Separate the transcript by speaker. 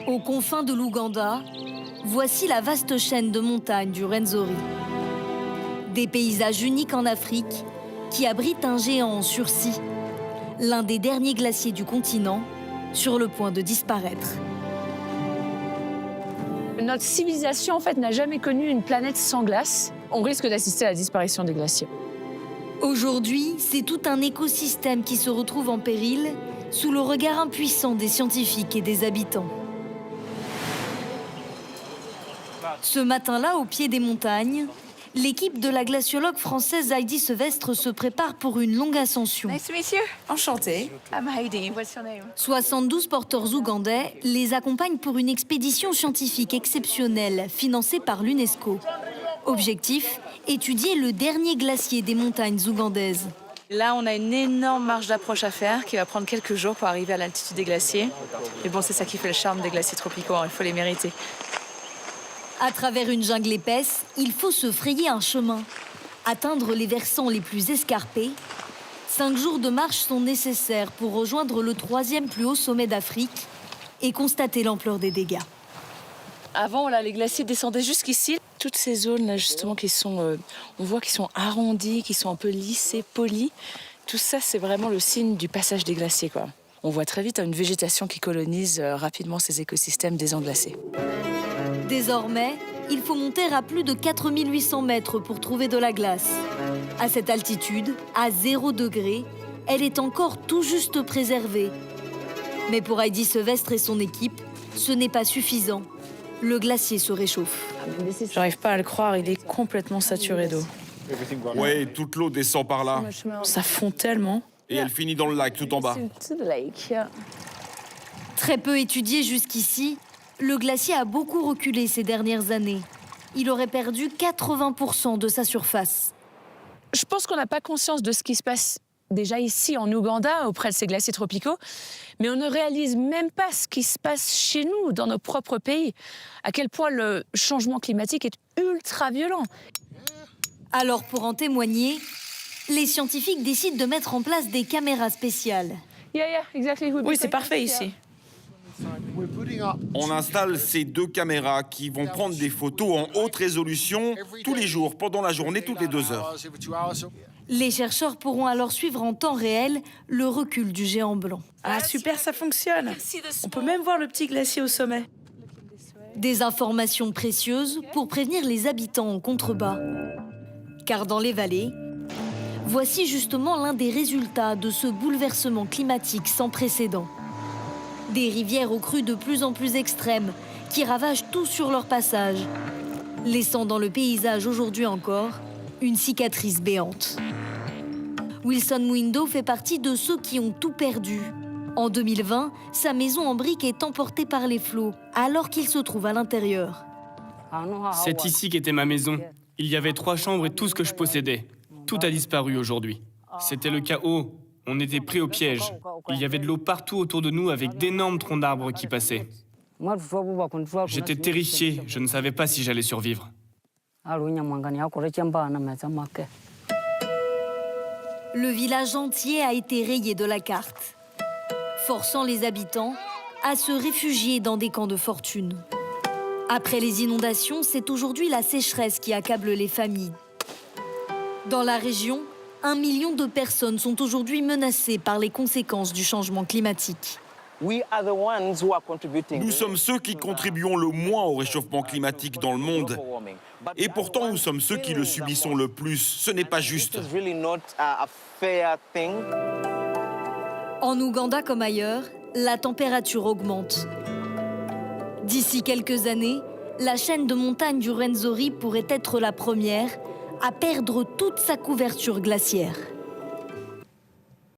Speaker 1: Aux confins de l'Ouganda, voici la vaste chaîne de montagnes du Rwenzori. Des paysages uniques en Afrique qui abritent un géant en sursis, l'un des derniers glaciers du continent, sur le point de disparaître.
Speaker 2: Notre civilisation, en fait, n'a jamais connu une planète sans glace. On risque d'assister à la disparition des glaciers.
Speaker 1: Aujourd'hui, c'est tout un écosystème qui se retrouve en péril sous le regard impuissant des scientifiques et des habitants. Ce matin-là, au pied des montagnes, l'équipe de la glaciologue française Heidi Sevestre se prépare pour une longue ascension.
Speaker 3: Nice to meet you.
Speaker 4: Enchantée.
Speaker 3: I'm Heidi. What's your name?
Speaker 1: 72 porteurs ougandais les accompagnent pour une expédition scientifique exceptionnelle financée par l'UNESCO. Objectif, étudier le dernier glacier des montagnes ougandaises.
Speaker 4: Là, on a une énorme marche d'approche à faire qui va prendre quelques jours pour arriver à l'altitude des glaciers. Mais bon, c'est ça qui fait le charme des glaciers tropicaux, il faut les mériter.
Speaker 1: À travers une jungle épaisse, il faut se frayer un chemin. Atteindre les versants les plus escarpés. 5 jours de marche sont nécessaires pour rejoindre le 3e plus haut sommet d'Afrique et constater l'ampleur des dégâts.
Speaker 4: Avant, là, les glaciers descendaient jusqu'ici. Toutes ces zones-là, justement, on voit qu'ils sont arrondis, qui sont un peu lissés, polis. Tout ça, c'est vraiment le signe du passage des glaciers, quoi. On voit très vite une végétation qui colonise rapidement ces écosystèmes désenglacés.
Speaker 1: Désormais, il faut monter à plus de 4800 mètres pour trouver de la glace. À cette altitude, à 0 degré, elle est encore tout juste préservée. Mais pour Heidi Sevestre et son équipe, ce n'est pas suffisant. Le glacier se réchauffe.
Speaker 4: J'arrive pas à le croire, il est complètement saturé d'eau.
Speaker 5: Ouais, toute l'eau descend par là.
Speaker 4: Ça fond tellement.
Speaker 5: Et elle finit dans le lac tout en bas.
Speaker 1: Très peu étudié jusqu'ici, le glacier a beaucoup reculé ces dernières années. Il aurait perdu 80% de sa surface.
Speaker 2: Je pense qu'on n'a pas conscience de ce qui se passe déjà ici en Ouganda, auprès de ces glaciers tropicaux, mais on ne réalise même pas ce qui se passe chez nous, dans nos propres pays, à quel point le changement climatique est ultra violent.
Speaker 1: Alors pour en témoigner, les scientifiques décident de mettre en place des caméras spéciales.
Speaker 4: Oui, c'est parfait ici.
Speaker 5: On installe ces 2 caméras qui vont prendre des photos en haute résolution tous les jours, pendant la journée, toutes les 2 heures.
Speaker 1: Les chercheurs pourront alors suivre en temps réel le recul du géant blanc.
Speaker 4: Ah, super, ça fonctionne. On peut même voir le petit glacier au sommet.
Speaker 1: Des informations précieuses pour prévenir les habitants en contrebas. Car dans les vallées, voici justement l'un des résultats de ce bouleversement climatique sans précédent. Des rivières aux crues de plus en plus extrêmes qui ravagent tout sur leur passage, laissant dans le paysage aujourd'hui encore une cicatrice béante. Wilson Mwindo fait partie de ceux qui ont tout perdu. En 2020, sa maison en briques est emportée par les flots, alors qu'il se trouve à l'intérieur.
Speaker 6: C'est ici qu'était ma maison. Il y avait 3 chambres et tout ce que je possédais. Tout a disparu aujourd'hui. C'était le chaos. On était pris au piège. Il y avait de l'eau partout autour de nous avec d'énormes troncs d'arbres qui passaient. J'étais terrifié. Je ne savais pas si j'allais survivre.
Speaker 1: Le village entier a été rayé de la carte, forçant les habitants à se réfugier dans des camps de fortune. Après les inondations, c'est aujourd'hui la sécheresse qui accable les familles. Dans la région, 1 million de personnes sont aujourd'hui menacées par les conséquences du changement climatique.
Speaker 5: Nous sommes ceux qui contribuons le moins au réchauffement climatique dans le monde. Et pourtant, nous sommes ceux qui le subissons le plus. Ce n'est pas juste.
Speaker 1: En Ouganda comme ailleurs, la température augmente. D'ici quelques années, la chaîne de montagnes du Rwenzori pourrait être la première à perdre toute sa couverture glaciaire.